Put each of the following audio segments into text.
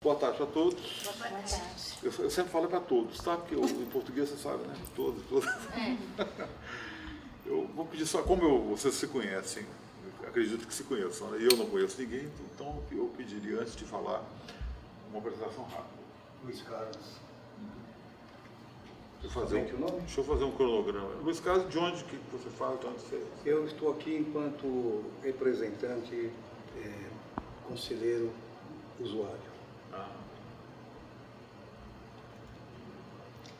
Boa tarde para todos. Boa tarde. Eu sempre falo para todos, tá? Porque em português você sabe, né? Todos. Eu vou pedir só, como vocês se conhecem, acredito que se conheçam, né? Eu não conheço ninguém, então eu pediria, antes de falar, uma apresentação rápida. Luiz Carlos. Deixa eu fazer um cronograma. Luiz Carlos, de onde que você fala? De onde você... Eu estou aqui enquanto representante, conselheiro, usuário.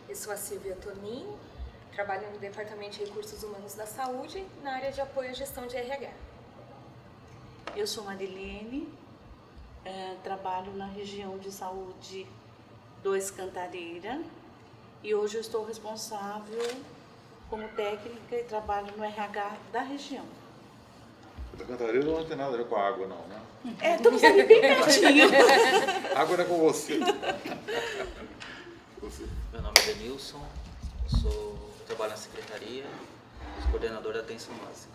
Eu sou a Silvia Tonin, trabalho no Departamento de Recursos Humanos da Saúde, na área de apoio à gestão de RH. Eu sou Marilene, trabalho na região de saúde do Escantareira e hoje eu estou responsável como técnica e trabalho no RH da região. Da Cantareira não tem nada a ver com a água, não, né? Estamos ali bem pertinho. Água não é com você. Meu nome é Denilson, eu trabalho na secretaria, sou coordenador da atenção básica.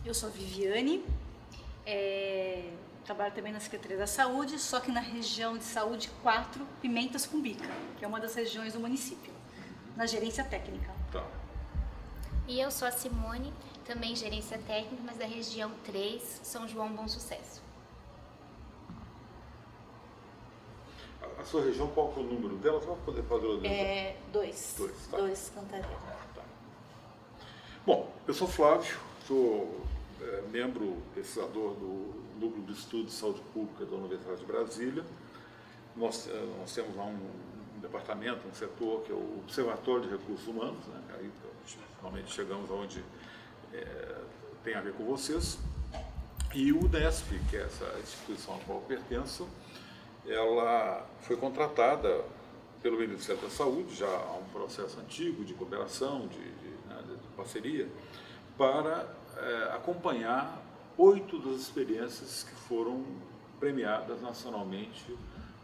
Eu sou a Viviane, trabalho também na Secretaria da Saúde, só que na região de saúde 4, Pimentas Cumbica, que é uma das regiões do município, na gerência técnica. Tá. E eu sou a Simone, também gerência técnica, mas da região 3, São João Bom Sucesso. A sua região, qual que é o número dela? Só para poder fazer o Dois. Tá. Dois Cantareira. Tá. Bom, eu sou Flávio, sou membro pesquisador do Núcleo de Estudos de Saúde Pública da Universidade de Brasília. Nós temos lá um departamento, um setor que é o Observatório de Recursos Humanos, né? Aí finalmente chegamos aonde tem a ver com vocês. E o UNESP, que é essa instituição a qual eu pertenço, ela foi contratada pelo Ministério da Saúde, já há um processo antigo de cooperação, de parceria, para acompanhar 8 das experiências que foram premiadas nacionalmente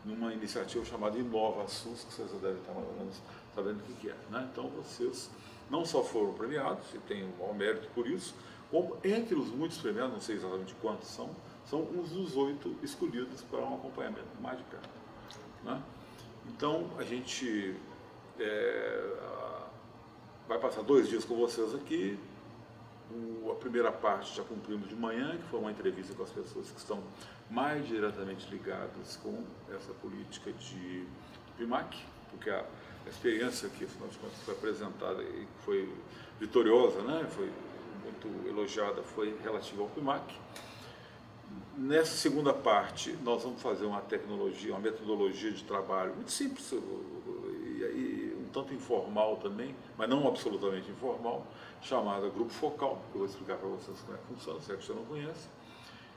numa iniciativa chamada InovaSUS, que vocês já devem estar mais ou menos sabendo o que é, né? Então vocês não só foram premiados, e têm um maior mérito por isso, como entre os muitos premiados, não sei exatamente quantos são uns dos 8 escolhidos para um acompanhamento mais de perto, né? Então a gente vai passar 2 dias com vocês aqui. A primeira parte já cumprimos de manhã, que foi uma entrevista com as pessoas que estão mais diretamente ligadas com essa política de PIMAC, porque a experiência que foi apresentada e foi vitoriosa, né, foi muito elogiada, foi relativa ao PIMAC. Nessa segunda parte, nós vamos fazer uma tecnologia, uma metodologia de trabalho muito simples e um tanto informal também, mas não absolutamente informal, chamada Grupo Focal, que eu vou explicar para vocês como é que funciona, se é que você não conhece.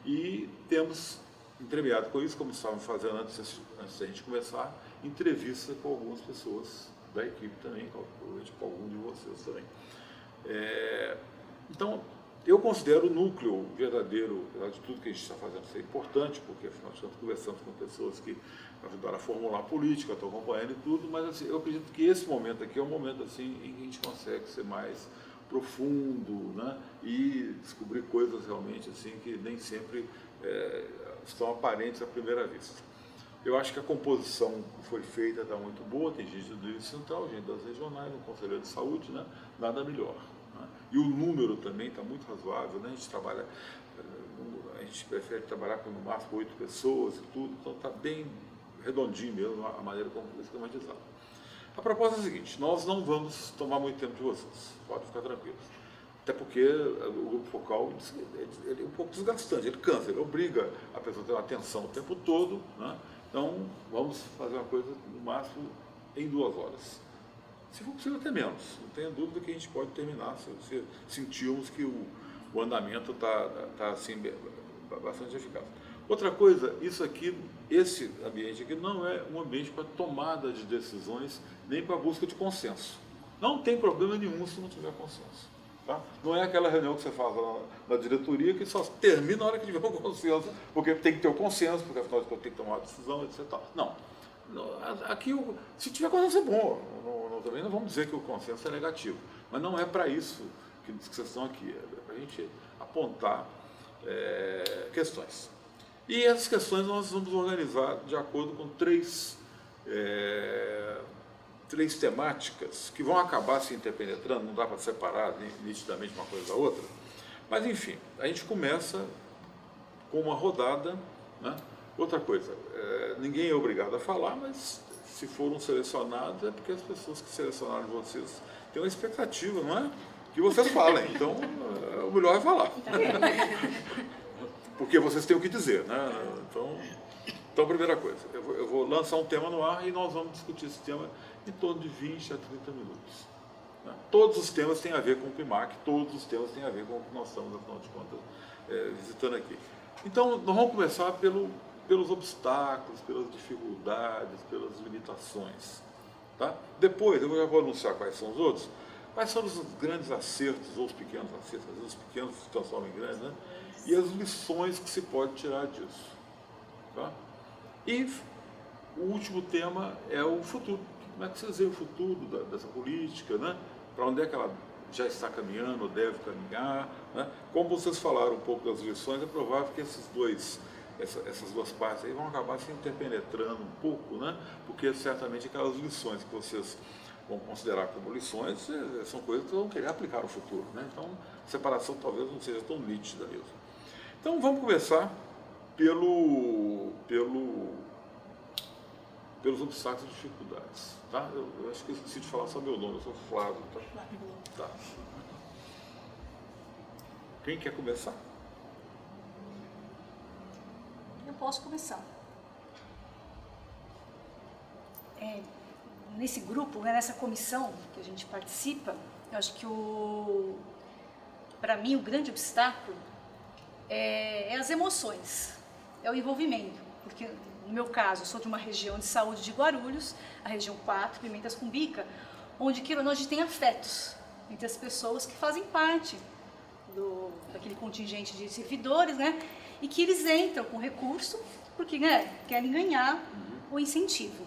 E temos entremeado com isso, como estávamos fazendo antes da gente começar, entrevista com algumas pessoas da equipe também, provavelmente com algum de vocês também. Então, eu considero o núcleo verdadeiro, apesar de tudo que a gente está fazendo ser importante, porque afinal de contas conversamos com pessoas que ajudaram a formular a política, estou acompanhando e tudo, mas assim, eu acredito que esse momento aqui é um momento assim, em que a gente consegue ser mais profundo, né, e descobrir coisas realmente assim, que nem sempre estão aparentes à primeira vista. Eu acho que a composição que foi feita está muito boa, tem gente do Distrito Central, gente das regionais, um conselheiro de saúde, né, nada melhor. E o número também está muito razoável, né? A gente prefere trabalhar com no máximo 8 pessoas e tudo, então está bem redondinho mesmo a maneira como foi esquematizado. A proposta é a seguinte: nós não vamos tomar muito tempo de vocês, podem ficar tranquilos. Até porque o Grupo Focal ele é um pouco desgastante, ele cansa, ele obriga a pessoa a ter uma atenção o tempo todo, né? Então vamos fazer uma coisa no máximo em 2 horas. Se for possível, até menos. Não tenha dúvida que a gente pode terminar se sentirmos que o andamento está assim, bastante eficaz. Outra coisa, esse ambiente aqui não é um ambiente para tomada de decisões, nem para busca de consenso. Não tem problema nenhum se não tiver consenso. Tá? Não é aquela reunião que você faz lá na diretoria que só termina na hora que tiver um consenso, porque tem que ter o consenso, porque afinal de contas tem que tomar uma decisão, etc. Não. Aqui, se tiver consenso é bom, também não vamos dizer que o consenso é negativo, mas não é para isso que vocês estão aqui, é para a gente apontar questões. E essas questões nós vamos organizar de acordo com três temáticas que vão acabar se interpenetrando, não dá para separar nitidamente uma coisa da outra, mas enfim, a gente começa com uma rodada, né? Outra coisa, ninguém é obrigado a falar, mas se foram selecionados é porque as pessoas que selecionaram vocês têm uma expectativa, não é? Que vocês falem, então o melhor é falar. Porque vocês têm o que dizer, né? Então primeira coisa, eu vou lançar um tema no ar e nós vamos discutir esse tema em torno de 20 a 30 minutos. Né? Todos os temas têm a ver com o PIMAC, todos os temas têm a ver com o que nós estamos, afinal de contas, visitando aqui. Então, nós vamos começar pelos obstáculos, pelas dificuldades, pelas limitações. Tá? Depois, eu já vou anunciar quais são os outros, quais são os grandes acertos, ou os pequenos acertos, às vezes os pequenos se transformam em grandes, né? E as lições que se pode tirar disso. Tá? E o último tema é o futuro. Como é que vocês veem o futuro dessa política, né? Para onde é que ela já está caminhando, ou deve caminhar, né? Como vocês falaram um pouco das lições, é provável que essas duas partes aí vão acabar se interpenetrando um pouco, né? Porque certamente aquelas lições que vocês vão considerar como lições são coisas que vão querer aplicar no futuro, né? Então, a separação talvez não seja tão nítida mesmo. Então, vamos começar pelos obstáculos e dificuldades. Tá? Eu acho que eu esqueci de falar só meu nome, eu sou Flávio. Tá? Quem quer começar? Eu posso começar. Nesse grupo, né, nessa comissão que a gente participa, eu acho que para mim o grande obstáculo é as emoções, é o envolvimento, porque no meu caso eu sou de uma região de saúde de Guarulhos, a região 4, Pimentas com Bica, onde a gente tem afetos entre as pessoas que fazem parte daquele contingente de servidores, né, e que eles entram com recurso porque, né, querem ganhar o incentivo.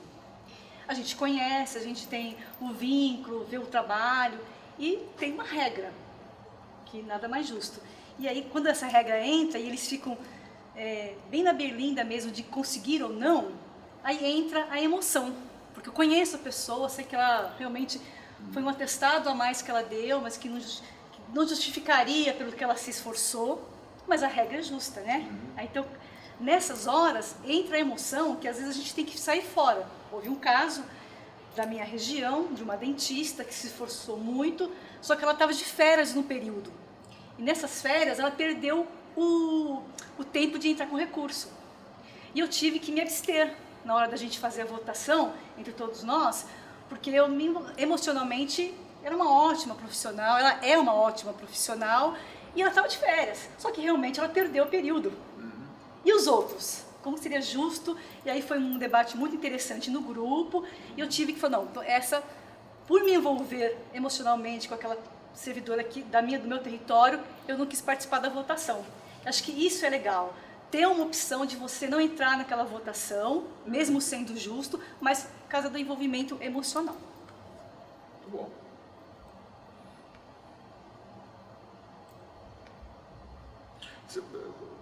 A gente conhece, a gente tem o vínculo, vê o trabalho e tem uma regra, que nada mais justo. E aí, quando essa regra entra e eles ficam bem na berlinda mesmo de conseguir ou não, aí entra a emoção. Porque eu conheço a pessoa, sei que ela realmente foi um atestado a mais que ela deu, mas que não justificaria pelo que ela se esforçou, mas a regra é justa, né? Aí, então, nessas horas, entra a emoção que às vezes a gente tem que sair fora. Houve um caso da minha região, de uma dentista que se esforçou muito, só que ela estava de férias no período. E nessas férias ela perdeu o tempo de entrar com recurso. E eu tive que me abster na hora da gente fazer a votação entre todos nós, porque eu emocionalmente era uma ótima profissional, ela é uma ótima profissional e ela estava de férias. Só que realmente ela perdeu o período. E os outros? Como seria justo? E aí foi um debate muito interessante no grupo e eu tive que falar, não, por me envolver emocionalmente com aquela servidora aqui do meu território, eu não quis participar da votação. Acho que isso é legal, ter uma opção de você não entrar naquela votação, mesmo sendo justo, mas por causa do envolvimento emocional. Muito bom.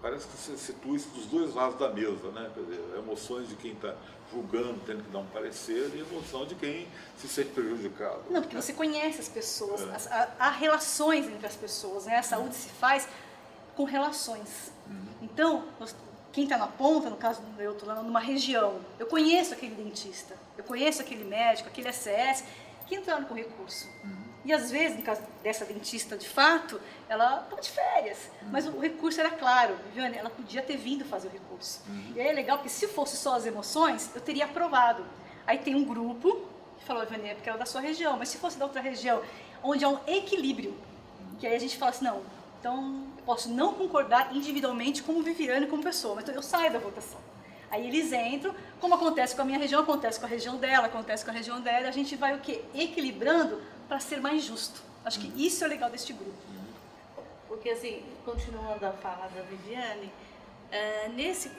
Parece que você situa isso dos dois lados da mesa, né? Quer dizer, emoções de quem está julgando, tendo que dar um parecer, e emoção de quem se sente prejudicado. Não, porque você conhece as pessoas, há relações entre as pessoas, né? A saúde se faz com relações. Então, quem está na ponta, no caso eu estou lá numa região, eu conheço aquele dentista, eu conheço aquele médico, aquele ACS, que entraram com recurso. E às vezes, no caso dessa dentista de fato, ela estava de férias, mas o recurso era claro, Viviane, ela podia ter vindo fazer o recurso. E aí é legal, porque se fosse só as emoções, eu teria aprovado. Aí tem um grupo que falou, Viviane, é porque era da sua região, mas se fosse da outra região, onde há um equilíbrio, que aí a gente fala assim, não, então eu posso não concordar individualmente como Viviane, como pessoa, mas então eu saio da votação. Aí eles entram, como acontece com a minha região, acontece com a região dela, acontece com a região dela, a gente vai o quê? Equilibrando para ser mais justo. Acho que isso é legal deste grupo. Porque, assim, continuando a fala da Viviane, nesse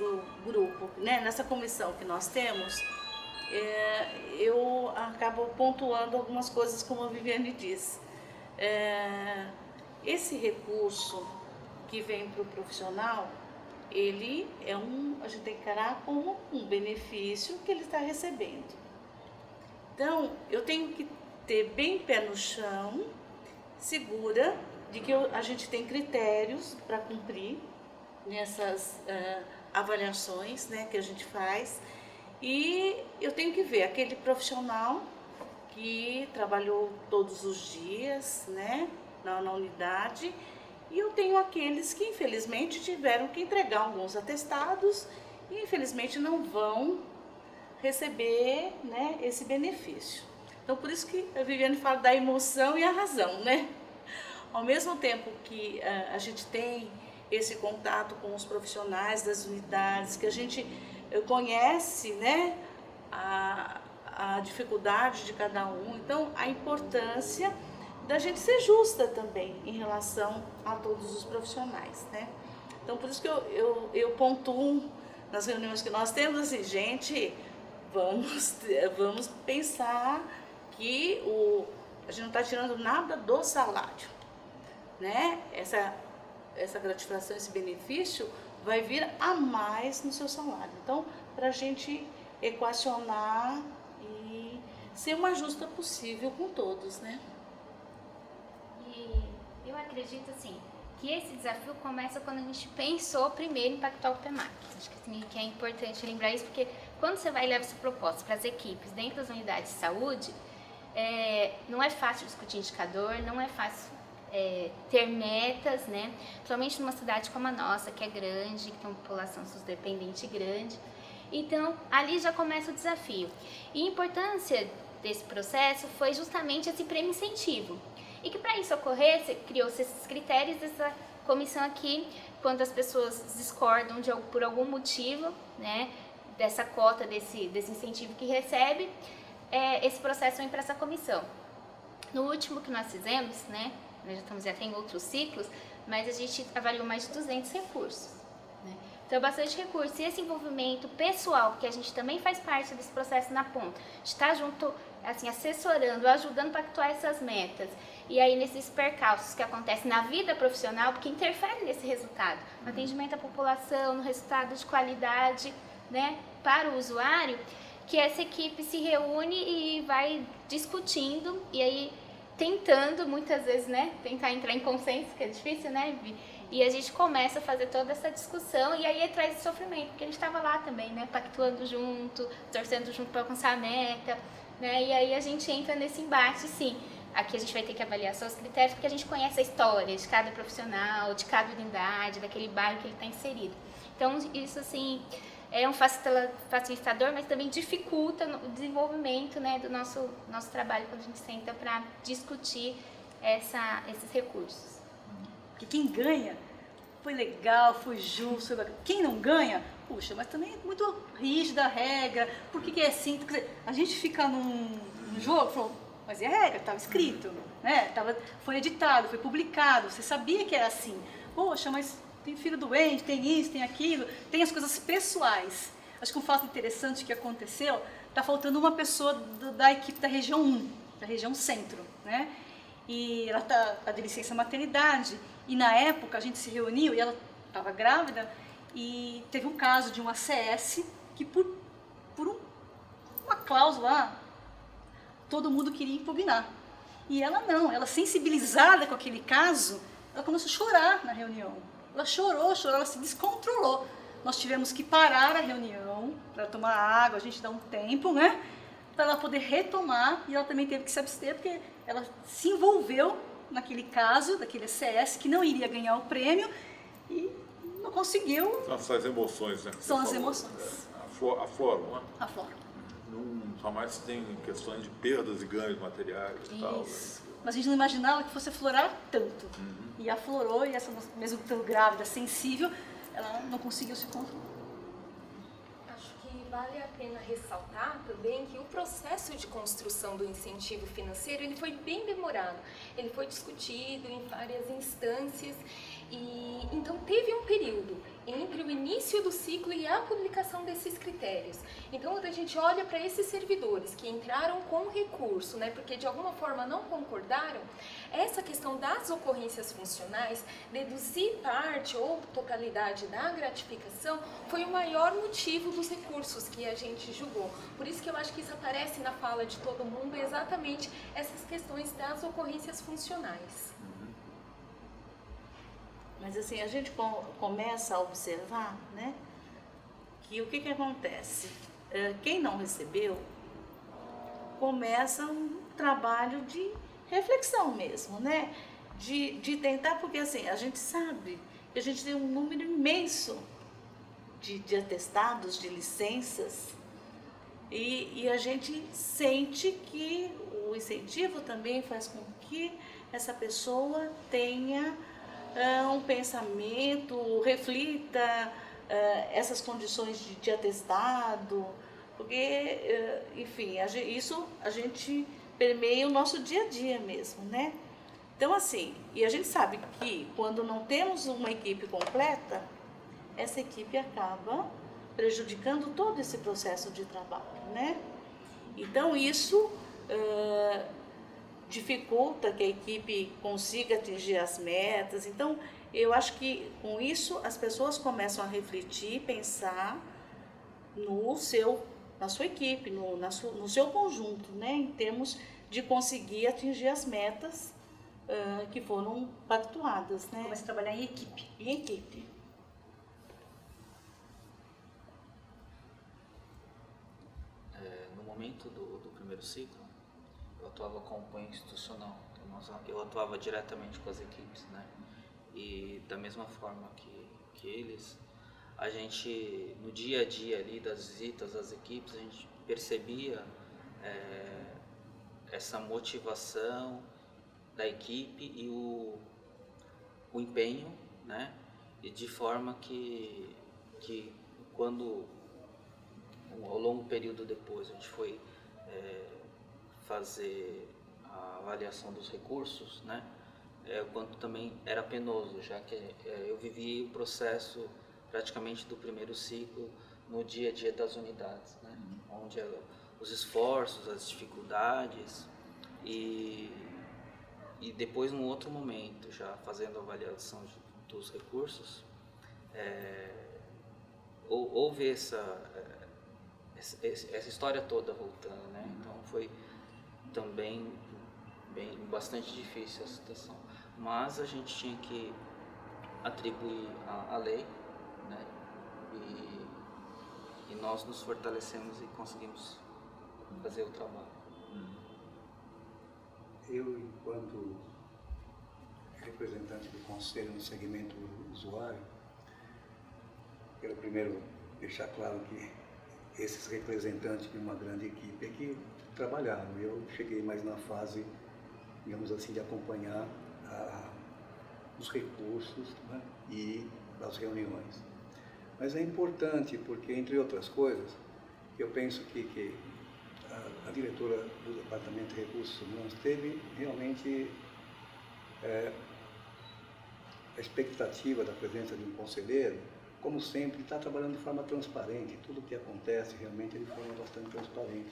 grupo, né, nessa comissão que nós temos, eu acabo pontuando algumas coisas, como a Viviane diz. Esse recurso que vem para o profissional, ele a gente tem que encarar como um benefício que ele está recebendo. Então, eu tenho que ter bem pé no chão, segura de que a gente tem critérios para cumprir nessas avaliações, né, que a gente faz, e eu tenho que ver aquele profissional que trabalhou todos os dias, né, na unidade, e eu tenho aqueles que infelizmente tiveram que entregar alguns atestados e infelizmente não vão receber, né, esse benefício. Então por isso que a Viviane fala da emoção e a razão, né? Ao mesmo tempo que a gente tem esse contato com os profissionais das unidades, que a gente conhece, né, a dificuldade de cada um, então a importância da gente ser justa também em relação a todos os profissionais, né? Então por isso que eu pontuo nas reuniões que nós temos assim, gente, vamos pensar que a gente não está tirando nada do salário, né? Essa gratificação, esse benefício vai vir a mais no seu salário. Então, para a gente equacionar e ser o mais justa possível com todos, né? E eu acredito, assim, que esse desafio começa quando a gente pensou primeiro em impactar o PEMAC. Acho que, assim, que é importante lembrar isso, porque quando você vai levar essa proposta para as equipes dentro das unidades de saúde, não é fácil discutir indicador, não é fácil ter metas, né? Principalmente numa cidade como a nossa, que é grande, que tem uma população SUS-dependente grande. Então, ali já começa o desafio. E a importância desse processo foi justamente esse prêmio incentivo. E que para isso ocorresse, criou-se esses critérios dessa comissão aqui, quando as pessoas discordam por algum motivo, né, dessa cota, desse incentivo que recebe, esse processo vem para essa comissão. No último que nós fizemos, né, nós já estamos até em outros ciclos, mas a gente avaliou mais de 200 recursos. Né? Então, bastante recurso. E esse envolvimento pessoal, que a gente também faz parte desse processo na ponta, de estar junto, assim, assessorando, ajudando para pactuar essas metas. E aí, nesses percalços que acontecem na vida profissional, porque interfere nesse resultado, no atendimento à população, no resultado de qualidade, né, para o usuário, que essa equipe se reúne e vai discutindo, e aí tentando, muitas vezes, né, tentar entrar em consenso, que é difícil, né, Vi? E a gente começa a fazer toda essa discussão, e aí traz esse sofrimento, porque a gente estava lá também, né, pactuando junto, torcendo junto para alcançar a meta, né, e aí a gente entra nesse embate, sim. Aqui a gente vai ter que avaliar só os critérios, porque a gente conhece a história de cada profissional, de cada unidade, daquele bairro que ele está inserido. Então, isso, assim, é um facilitador, mas também dificulta o desenvolvimento, né, do nosso trabalho quando a gente senta para discutir esses recursos. Porque quem ganha foi legal, foi justo, foi bacana. Quem não ganha, puxa, mas também é muito rígida a regra, por que é assim? Quer dizer, a gente fica num jogo, falou, mas é a regra, estava escrito, né? Foi editado, foi publicado, você sabia que era assim. Poxa, mas tem filho doente, tem isso, tem aquilo, tem as coisas pessoais. Acho que um fato interessante que aconteceu, está faltando uma pessoa da equipe da região 1, da região centro, né? E ela está de licença maternidade, e na época a gente se reuniu e ela estava grávida, e teve um caso de um ACS que por uma cláusula lá, todo mundo queria impugnar. E ela não, ela sensibilizada com aquele caso, ela começou a chorar na reunião. Ela chorou, ela se descontrolou. Nós tivemos que parar a reunião para tomar água, a gente dá um tempo, né? Para ela poder retomar, e ela também teve que se abster, porque ela se envolveu naquele caso, daquele CS, que não iria ganhar o prêmio, e não conseguiu. São essas emoções, né? São as emoções. Afloram, né? Afloram. Não jamais tem questões de perdas e ganhos materiais e tal. Né? Mas a gente não imaginava que fosse aflorar tanto. E aflorou, e essa, mesmo tão grávida, sensível, ela não conseguiu se controlar. Acho que vale a pena ressaltar também que o processo de construção do incentivo financeiro, ele foi bem demorado. Ele foi discutido em várias instâncias E então teve um período entre o início do ciclo e a publicação desses critérios. Então, quando a gente olha para esses servidores que entraram com recurso, né, porque de alguma forma não concordaram, essa questão das ocorrências funcionais, deduzir parte ou totalidade da gratificação, foi o maior motivo dos recursos que a gente julgou. Por isso que eu acho que isso aparece na fala de todo mundo, exatamente essas questões das ocorrências funcionais. Mas assim, a gente começa a observar, né, que o que acontece? Quem não recebeu, começa um trabalho de reflexão mesmo, né? De tentar, porque assim, a gente sabe que a gente tem um número imenso de atestados, de licenças, e a gente sente que o incentivo também faz com que essa pessoa tenha um pensamento, reflita essas condições de atestado, porque, enfim, isso a gente permeia o nosso dia a dia mesmo, né? Então, assim, e a gente sabe que quando não temos uma equipe completa, essa equipe acaba prejudicando todo esse processo de trabalho, né? Então, isso dificulta que a equipe consiga atingir as metas. Então, eu acho que com isso as pessoas começam a refletir, pensar na sua equipe, no seu conjunto, né? Em termos de conseguir atingir as metas que foram pactuadas, né? Começa a trabalhar em equipe. Em equipe. No momento do primeiro ciclo, eu atuava como apoio institucional, eu atuava diretamente com as equipes, né? E da mesma forma que eles, a gente, no dia a dia ali das visitas às equipes, a gente percebia essa motivação da equipe e o empenho, né? E de forma que quando, ao longo período depois, a gente foi fazer a avaliação dos recursos, né? O quanto também era penoso, já que eu vivi o processo praticamente do primeiro ciclo no dia a dia das unidades, né? Onde os esforços, as dificuldades e depois, num outro momento, já fazendo a avaliação dos recursos, houve essa história toda voltando, né? Então foi também bastante difícil a situação, mas a gente tinha que atribuir a lei, né? E nós nos fortalecemos e conseguimos fazer o trabalho. Eu, enquanto representante do Conselho no segmento usuário, quero primeiro deixar claro que esses representantes de uma grande equipe aqui trabalharam. Eu cheguei mais na fase, digamos assim, de acompanhar os recursos, né, e as reuniões. Mas é importante porque, entre outras coisas, eu penso que a diretora do Departamento de Recursos Humanos teve realmente a expectativa da presença de um conselheiro, como sempre, está trabalhando de forma transparente. Tudo que acontece realmente de forma bastante transparente.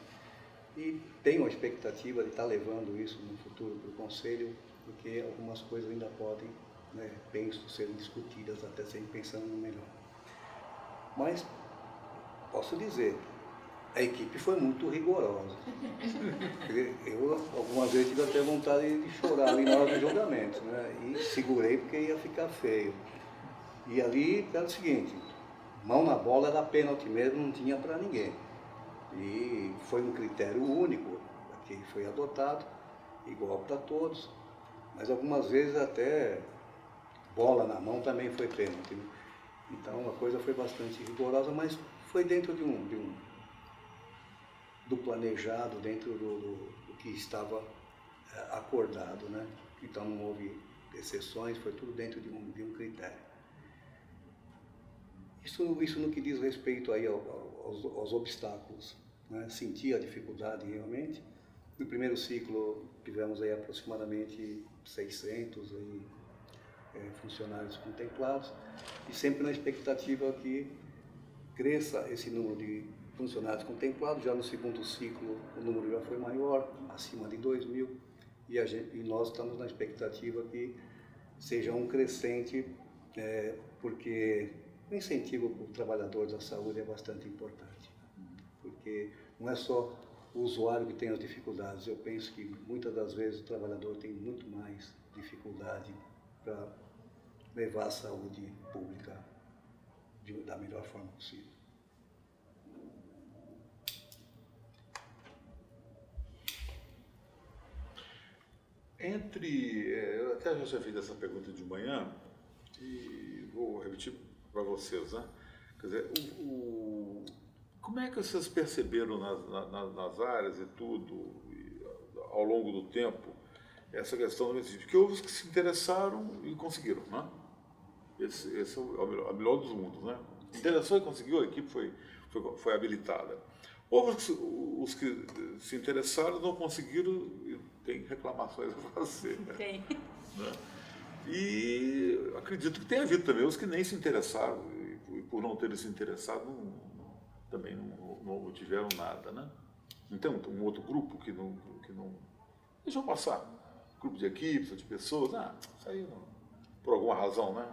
E tenho a expectativa de estar levando isso no futuro para o Conselho, porque algumas coisas ainda podem, né, penso, serem discutidas, até serem pensando no melhor. Mas posso dizer, a equipe foi muito rigorosa. Eu algumas vezes tive até vontade de chorar ali na hora do julgamento, né? E segurei porque ia ficar feio. E ali era o seguinte, mão na bola era pênalti mesmo, não tinha para ninguém. E foi um critério único que foi adotado, igual para todos. Mas algumas vezes até bola na mão também foi pênalti. Então a coisa foi bastante rigorosa, mas foi dentro do planejado, dentro do que estava acordado, né? Então não houve exceções, foi tudo dentro de um critério. Isso no que diz respeito aí aos obstáculos, né? Senti a dificuldade realmente. No primeiro ciclo tivemos aí aproximadamente 600 funcionários contemplados, e sempre na expectativa que cresça esse número de funcionários contemplados. Já no segundo ciclo o número já foi maior, acima de 2.000, e nós estamos na expectativa que seja um crescente, porque o incentivo para o trabalhador da saúde é bastante importante, porque não é só o usuário que tem as dificuldades. Eu penso que muitas das vezes o trabalhador tem muito mais dificuldade para levar a saúde pública da melhor forma possível. Eu até já fiz essa pergunta de manhã e vou repetir para vocês, né? Quer dizer, como é que vocês perceberam nas áreas e tudo, ao longo do tempo, essa questão do município? Porque houve os que se interessaram e conseguiram, né? Esse é o melhor dos mundos, né? Interessou e conseguiu, a equipe foi habilitada. Houve os que se interessaram, não conseguiram e tem reclamações a fazer. Tem. Né? E acredito que tenha havido também os que nem se interessaram e por não terem se interessado também não tiveram nada, né? Então, um outro grupo que não deixou passar. Grupo de equipes, de pessoas, isso aí não, por alguma razão, né?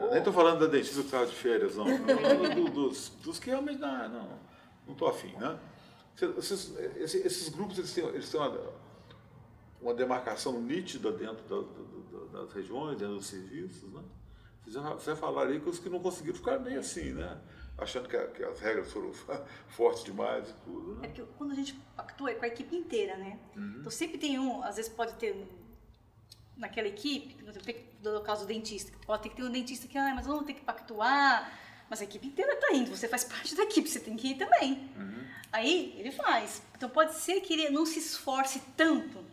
Nem estou falando da dentista que estava de férias, não. Dos que realmente não estou afim, né? Esses grupos eles têm uma demarcação nítida dentro das regiões, dentro dos serviços, né? Você falaria que os que não conseguiram ficaram meio assim, né? Achando que as regras foram fortes demais e tudo, né? É porque quando a gente pactua é com a equipe inteira, né? Então sempre tem às vezes pode ter naquela equipe, no caso do dentista, pode ter que ter um dentista que, mas eu não vou ter que pactuar, mas a equipe inteira está indo, você faz parte da equipe, você tem que ir também. Aí ele faz. Então pode ser que ele não se esforce tanto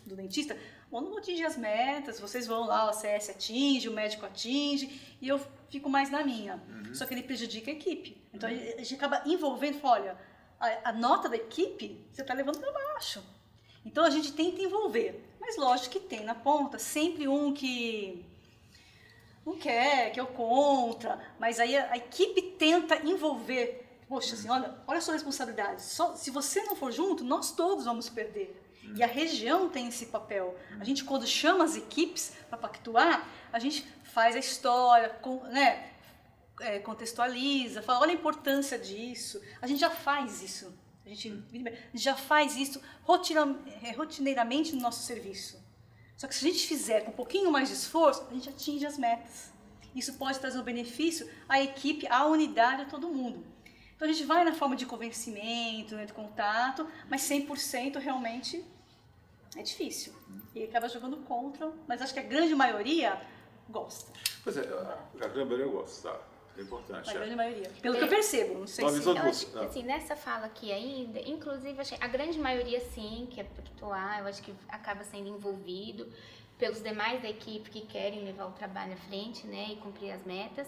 do dentista, ou não atingir as metas, vocês vão lá, o CS atinge, o médico atinge, e eu fico mais na minha. Só que ele prejudica a equipe. Então a gente acaba envolvendo, fala, olha, a nota da equipe você está levando para baixo. Então a gente tenta envolver. Mas lógico que tem na ponta sempre um que não quer, que é o contra, mas aí a equipe tenta envolver. Poxa, assim, olha a sua responsabilidade. Se você não for junto, nós todos vamos perder. E a região tem esse papel. A gente, quando chama as equipes para pactuar, a gente faz a história, né, contextualiza, fala, olha a importância disso. A gente já faz isso. A gente já faz isso rotineiramente no nosso serviço. Só que se a gente fizer com um pouquinho mais de esforço, a gente atinge as metas. Isso pode trazer um benefício à equipe, à unidade, a todo mundo. Então a gente vai na forma de convencimento, né, de contato, mas 100% realmente é difícil. E acaba jogando contra, mas acho que a grande maioria gosta. Pois é, a grande maioria gosta, tá? É importante. A grande maioria. Pelo que eu percebo, não sei se... Eu acho que, assim, nessa fala aqui ainda, inclusive, a grande maioria, sim, que é pactuar, eu acho que acaba sendo envolvido pelos demais da equipe que querem levar o trabalho à frente, né, e cumprir as metas.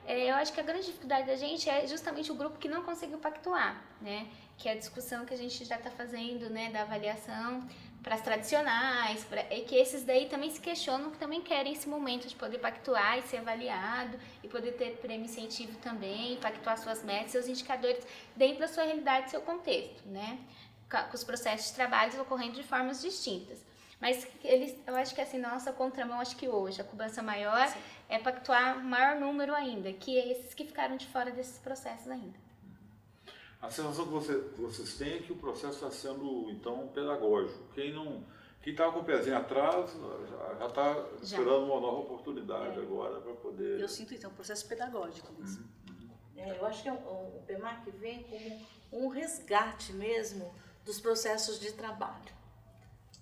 Eu acho que a grande dificuldade da gente é justamente o grupo que não conseguiu pactuar, né, que é a discussão que a gente já está fazendo, né, da avaliação para as tradicionais, é que esses daí também se questionam, que também querem esse momento de poder pactuar e ser avaliado, e poder ter prêmio incentivo também, pactuar suas metas, seus indicadores dentro da sua realidade, seu contexto, né? Com os processos de trabalho ocorrendo de formas distintas. Mas eu acho que assim, na nossa contramão, acho que hoje a cobrança maior é pactuar maior número ainda, que é esses que ficaram de fora desses processos ainda. A sensação que vocês têm é que o processo está sendo, então, pedagógico. Quem estava com o pezinho atrás já está esperando uma nova oportunidade agora para poder... Eu sinto, então, um processo pedagógico mesmo. Eu acho que o PEMAC vem como um resgate mesmo dos processos de trabalho,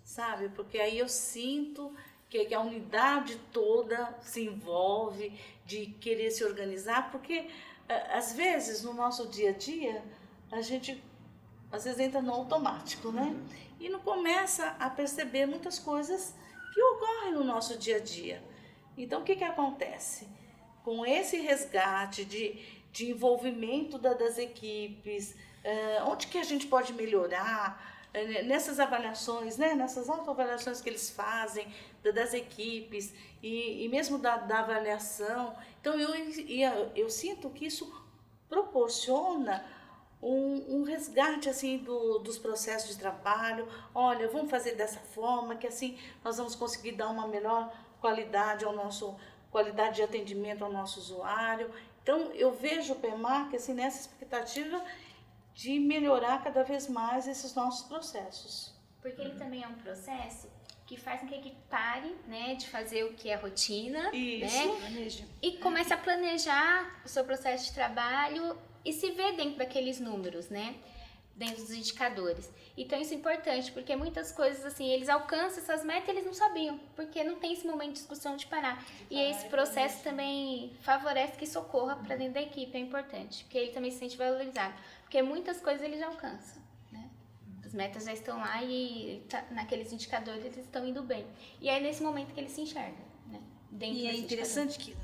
sabe? Porque aí eu sinto que a unidade toda se envolve de querer se organizar, porque às vezes no nosso dia a dia a gente às vezes entra no automático, né? E não começa a perceber muitas coisas que ocorrem no nosso dia a dia. Então o que acontece? Com esse resgate de envolvimento das equipes, onde que a gente pode melhorar, nessas avaliações, né? Nessas autoavaliações que eles fazem, das equipes e mesmo da avaliação. Então eu sinto que isso proporciona um resgate assim dos processos de trabalho. Olha, vamos fazer dessa forma que assim nós vamos conseguir dar uma melhor qualidade de atendimento ao nosso usuário. Então eu vejo o PEMAC assim nessa expectativa de melhorar cada vez mais esses nossos processos. Porque ele também é um processo que faz com que a equipe pare, né, de fazer o que é rotina, Isso, né, e comece a planejar o seu processo de trabalho e se ver dentro daqueles números, né, dentro dos indicadores. Então isso é importante, porque muitas coisas assim, eles alcançam essas metas e eles não sabiam, porque não tem esse momento de discussão de parar. E esse processo também favorece que isso ocorra para dentro da equipe, é importante, porque ele também se sente valorizado, porque muitas coisas ele já alcança. As metas já estão lá e naqueles indicadores eles estão indo bem. E é nesse momento que ele se enxerga, né? Dentro E é desse interessante que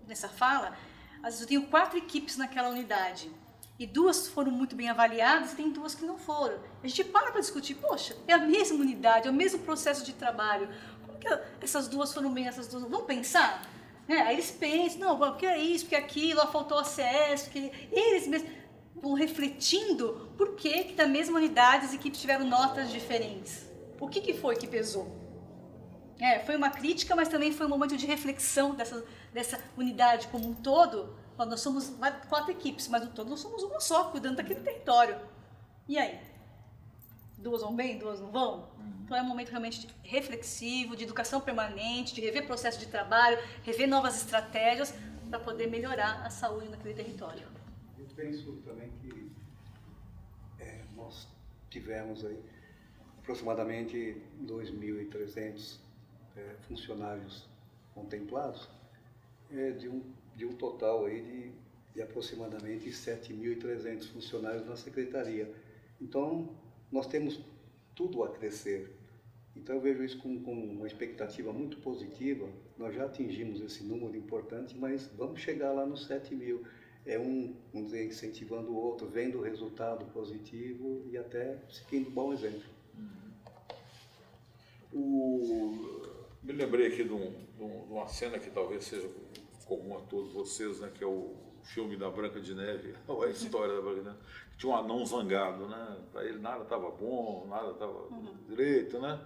nessa fala, às vezes eu tenho 4 equipes naquela unidade e 2 foram muito bem avaliadas e tem 2 que não foram. A gente para discutir, poxa, é a mesma unidade, é o mesmo processo de trabalho. Como que essas 2 foram bem, essas 2 não? Vamos pensar? Aí eles pensam, não, porque é isso, porque é aquilo, faltou acesso, porque eles mesmos vão refletindo por que da mesma unidade as equipes tiveram notas diferentes. O que foi que pesou? Foi uma crítica, mas também foi um momento de reflexão dessa unidade como um todo. Nós somos 4 equipes, mas no todo nós somos uma só, cuidando daquele território. E aí? 2 vão bem, 2 não vão? Então é um momento realmente reflexivo, de educação permanente, de rever processo de trabalho, rever novas estratégias para poder melhorar a saúde naquele território. Eu penso também que nós tivemos aí aproximadamente 2.300 funcionários contemplados, de um total aí de aproximadamente 7.300 funcionários na secretaria. Então, nós temos tudo a crescer. Então, eu vejo isso com uma expectativa muito positiva. Nós já atingimos esse número importante, mas vamos chegar lá nos 7.000. Vamos dizer, incentivando o outro, vendo o resultado positivo e até seguindo um bom exemplo. Me lembrei aqui de uma cena que talvez seja comum a todos vocês, né, que é o filme da Branca de Neve, ou a história da Branca de Neve, que tinha um anão zangado, né? Para ele nada estava bom, nada estava direito, né?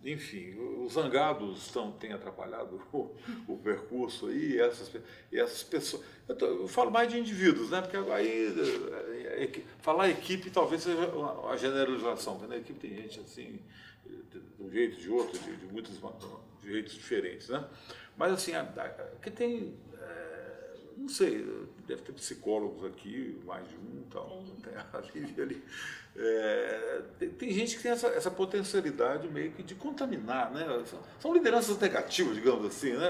Enfim, os zangados têm atrapalhado o percurso aí, e essas pessoas. Eu falo mais de indivíduos, né? Porque aí falar equipe talvez seja uma generalização, porque na equipe tem gente assim, de um jeito, de outro, de muitos jeitos diferentes, né? Mas assim, que tem, não sei, deve ter psicólogos aqui, mais de um, tal, tem a Lívia ali. Tem gente que tem essa potencialidade meio que de contaminar, né? São lideranças negativas, digamos assim, né?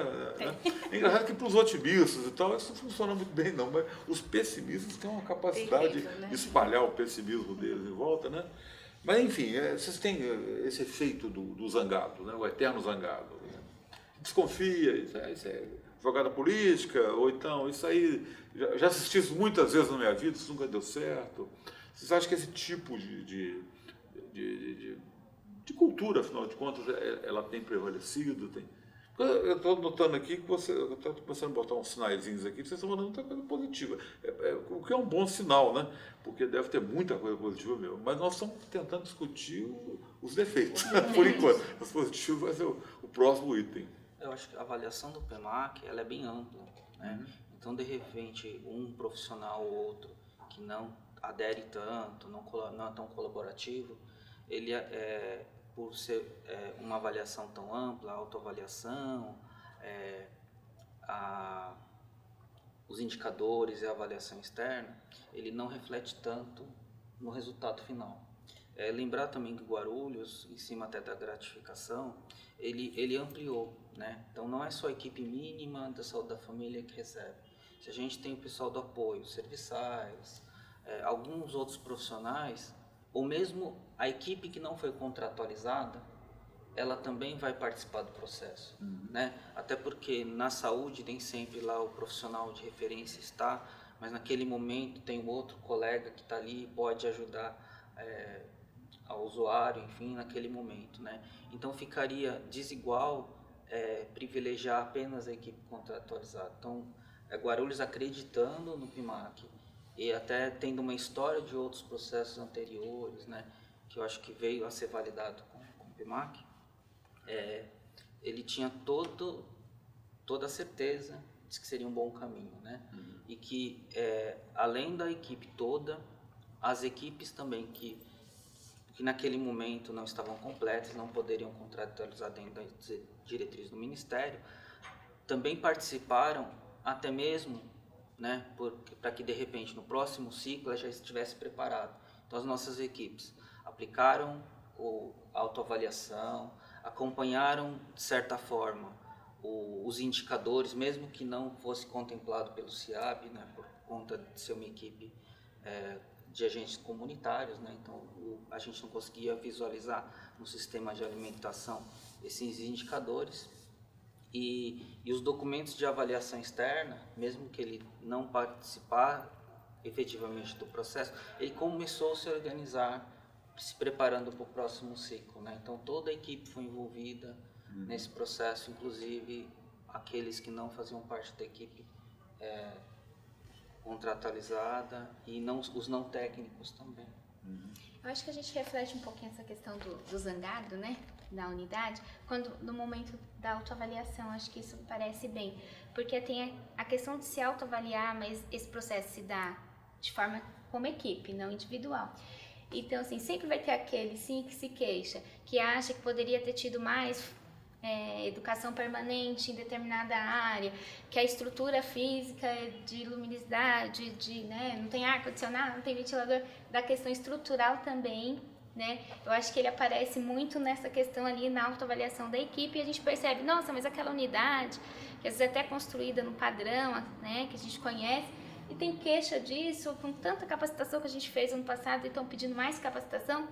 É engraçado que para os otimistas e tal, isso não funciona muito bem não, mas os pessimistas têm uma capacidade de espalhar o pessimismo deles em volta, né? Mas enfim, vocês têm esse efeito do zangado, né? O eterno zangado. Né? Desconfia, isso é jogada política, ou então, isso aí, já assisti isso muitas vezes na minha vida, isso nunca deu certo. Vocês acham que esse tipo de cultura, afinal de contas, ela tem prevalecido? Eu estou notando aqui que eu estou começando a botar uns sinaizinhos aqui, vocês estão falando muita coisa positiva, o que é um bom sinal, né? Porque deve ter muita coisa positiva mesmo, mas nós estamos tentando discutir os defeitos, por enquanto. Os positivos vai ser o próximo item. Eu acho que a avaliação do PEMAC ela é bem ampla, né? Então, de repente, um profissional ou outro que não adere tanto, não é tão colaborativo, ele por ser uma avaliação tão ampla, a autoavaliação, os indicadores e a avaliação externa, ele não reflete tanto no resultado final. Lembrar também que Guarulhos, em cima até da gratificação, ele ampliou, né? Então não é só a equipe mínima da saúde da família que recebe. Se a gente tem o pessoal do apoio, serviçais, alguns outros profissionais, ou mesmo a equipe que não foi contratualizada, ela também vai participar do processo, né? Até porque na saúde nem sempre lá o profissional de referência está, mas naquele momento tem um outro colega que está ali e pode ajudar ao usuário, enfim, naquele momento, né? Então ficaria desigual privilegiar apenas a equipe contratualizada. Então, Guarulhos acreditando no PIMAC e até tendo uma história de outros processos anteriores, né, que eu acho que veio a ser validado com o PIMAC, ele tinha toda a certeza de que seria um bom caminho, né? E que, além da equipe toda, as equipes também que naquele momento não estavam completas, não poderiam contratualizar dentro das diretrizes do Ministério, também participaram até mesmo, né, para que de repente no próximo ciclo ela já estivesse preparado. Então as nossas equipes aplicaram a autoavaliação, acompanharam de certa forma os indicadores, mesmo que não fosse contemplado pelo CIAB, né, por conta de ser uma equipe de agentes comunitários, né? Então a gente não conseguia visualizar no sistema de alimentação esses indicadores e os documentos de avaliação externa, mesmo que ele não participar efetivamente do processo, ele começou a se organizar, se preparando para o próximo ciclo, né? Então toda a equipe foi envolvida nesse processo, inclusive aqueles que não faziam parte da equipe contratualizada e os não técnicos também. Eu acho que a gente reflete um pouquinho essa questão do zangado, né, da unidade, quando no momento da autoavaliação, acho que isso parece bem, porque tem a questão de se autoavaliar, mas esse processo se dá de forma como equipe, não individual. Então, assim, sempre vai ter aquele sim que se queixa, que acha que poderia ter tido mais educação permanente em determinada área, que a estrutura física de luminosidade, né, não tem ar-condicionado, não tem ventilador, da questão estrutural também, né? Eu acho que ele aparece muito nessa questão ali na autoavaliação da equipe e a gente percebe, nossa, mas aquela unidade, que às vezes é até construída no padrão, né, que a gente conhece, e tem queixa disso, com tanta capacitação que a gente fez ano passado e estão pedindo mais capacitação.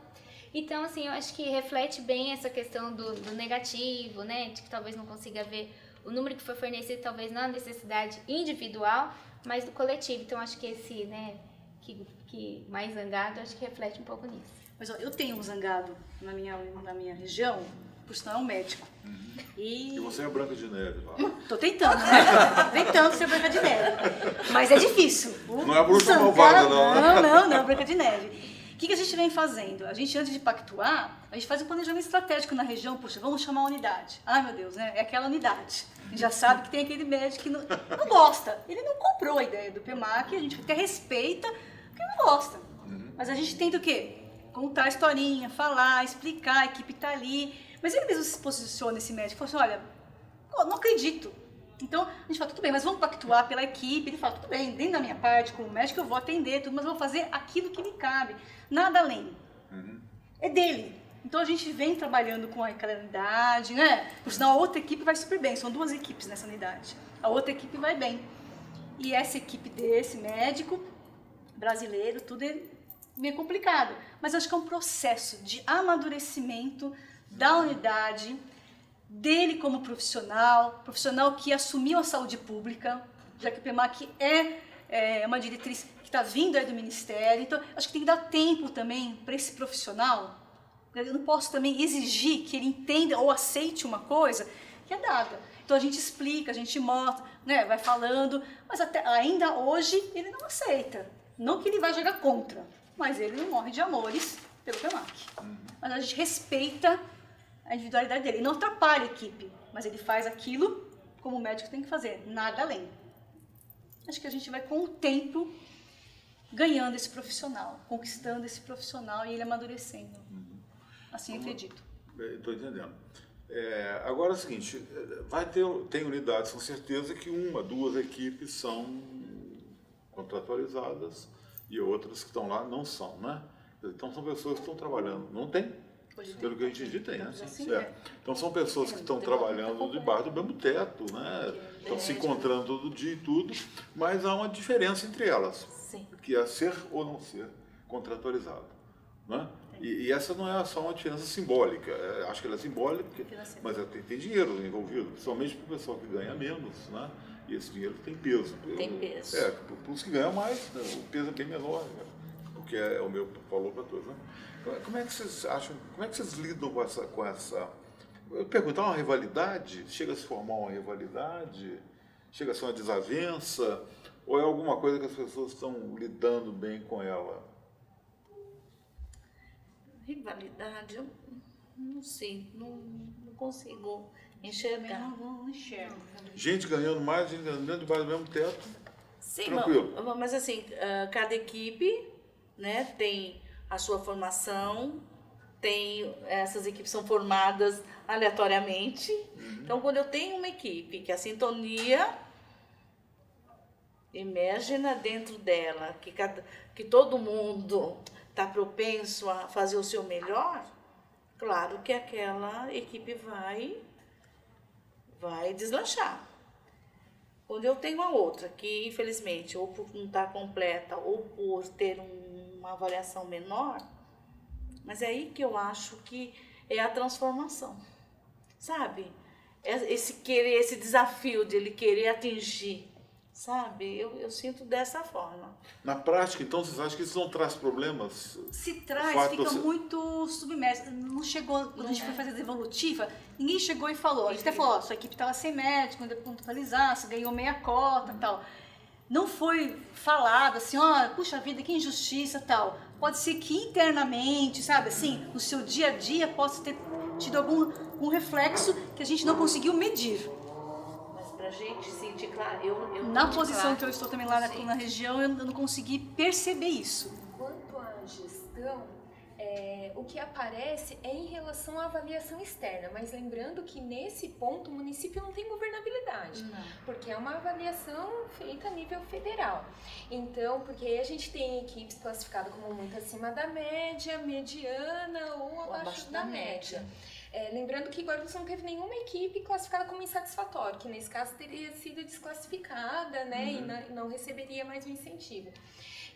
Então, assim, eu acho que reflete bem essa questão do negativo, né, de que talvez não consiga ver o número que foi fornecido, talvez não a necessidade individual, mas do coletivo. Então, acho que esse, né, que mais zangado, acho que reflete um pouco nisso. Mas ó, eu tenho um zangado na minha região, por sinal é um médico. E você é a Branca de Neve lá. Tô tentando, né? Tentando ser Branca de Neve. Mas é difícil. Não é a bruxa malvada, não, né? Não, Branca de Neve. O que a gente vem fazendo? A gente, antes de pactuar, a gente faz um planejamento estratégico na região. Puxa, vamos chamar a unidade. Ai, meu Deus, né? É aquela unidade. A gente já sabe que tem aquele médico que não gosta. Ele não comprou a ideia do PEMAC, a gente até respeita, porque não gosta. Mas a gente tenta o quê? Contar a historinha, falar, explicar, a equipe tá ali. Mas ele mesmo se posiciona, esse médico, fala assim, olha, não acredito. Então, a gente fala, tudo bem, mas vamos pactuar pela equipe. Ele fala, tudo bem, dentro da minha parte, como médico, eu vou atender tudo, mas eu vou fazer aquilo que me cabe, nada além. É dele. Então, a gente vem trabalhando com aquela unidade, né? Por sinal, a outra equipe vai super bem, são 2 equipes nessa unidade. A outra equipe vai bem. E essa equipe desse médico, brasileiro, tudo é meio complicado. Mas acho que é um processo de amadurecimento da unidade, dele como profissional que assumiu a saúde pública, já que o PEMAC é uma diretriz que está vindo aí do Ministério. Então, acho que tem que dar tempo também para esse profissional. Eu não posso também exigir que ele entenda ou aceite uma coisa que é dada. Então, a gente explica, a gente mostra, né, vai falando, mas ainda hoje ele não aceita. Não que ele vai jogar contra, mas ele não morre de amores pelo PEMAC. Mas a gente respeita a individualidade dele. Ele não atrapalha a equipe, mas ele faz aquilo como o médico tem que fazer, nada além. Acho que a gente vai, com o tempo, ganhando esse profissional, conquistando esse profissional e ele amadurecendo. Assim eu acredito. Estou entendendo. Agora é o seguinte, tem unidades com certeza que 1, 2 equipes são contratualizadas e outras que estão lá não são, né? Então são pessoas que estão trabalhando. Não tem? Pelo que a gente diz, tem, né? Então são pessoas que estão trabalhando debaixo do mesmo teto, né? Estão se encontrando todo dia e tudo, mas há uma diferença entre elas, que é ser ou não ser contratualizado, né? E essa não é só uma diferença simbólica, acho que ela é simbólica, mas tem dinheiro envolvido, principalmente para o pessoal que ganha menos, né? E esse dinheiro tem peso. Tem peso. Para os que ganham mais, né? O peso é bem menor, né? que é o meu valor para todos, né? Como é que vocês acham, como é que vocês lidam com essa... Eu perguntar, uma rivalidade? Chega a se formar uma rivalidade? Chega a ser uma desavença? Ou é alguma coisa que as pessoas estão lidando bem com ela? Rivalidade, eu não sei, não consigo enxergar. Não enxergo. Gente ganhando mais, gente ganhando dentro debaixo do mesmo teto. Sim, Tranquilo. mas assim, cada equipe, né, tem a sua formação, essas equipes são formadas aleatoriamente. Então, quando eu tenho uma equipe que a sintonia emerge dentro dela, que todo mundo está propenso a fazer o seu melhor, claro que aquela equipe vai deslanchar. Quando eu tenho uma outra que, infelizmente, ou por não estar completa ou por ter uma avaliação menor, mas é aí que eu acho que é a transformação, sabe? Esse desafio de ele querer atingir, sabe? Eu sinto dessa forma. Na prática, então, vocês acham que isso não traz problemas? Se traz, fato fica você- muito submerso. Não chegou, quando a gente foi fazer a devolutiva, ninguém chegou e falou. A gente até falou, ó, sua equipe estava sem médico, ainda pontualizar, você ganhou meia cota e tal. Não foi falado assim, ó, puxa vida, que injustiça e tal. Pode ser que internamente, sabe, assim, no seu dia a dia possa ter tido algum reflexo que a gente não conseguiu medir. Mas pra gente sentir claro, eu Na senti posição claro. que eu estou também lá Sim. na região, eu não consegui perceber isso. Quanto à gestão, o que aparece é em relação à avaliação externa, mas lembrando que nesse ponto o município não tem governabilidade, porque é uma avaliação feita a nível federal. Então, porque aí a gente tem equipes classificadas como muito acima da média, mediana ou abaixo da média. Lembrando que Guarulhos não teve nenhuma equipe classificada como insatisfatória, que nesse caso teria sido desclassificada, né, e não receberia mais o incentivo.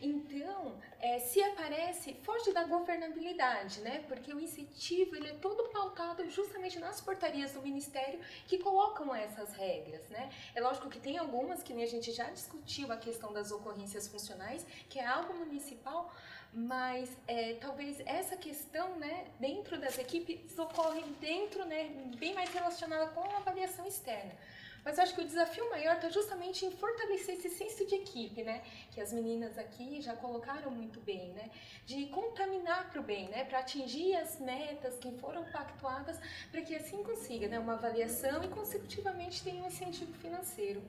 Então, se aparece, foge da governabilidade, né? Porque o incentivo ele é todo pautado justamente nas portarias do Ministério que colocam essas regras, né? É lógico que tem algumas, que nem a gente já discutiu a questão das ocorrências funcionais, que é algo municipal, mas talvez essa questão, né, dentro das equipes ocorre dentro, né, bem mais relacionada com a avaliação externa. Mas eu acho que o desafio maior está justamente em fortalecer esse senso de equipe, né? Que as meninas aqui já colocaram muito bem, né? De contaminar para o bem, né? Para atingir as metas que foram pactuadas, para que assim consiga, né? Uma avaliação e consecutivamente tenha um incentivo financeiro.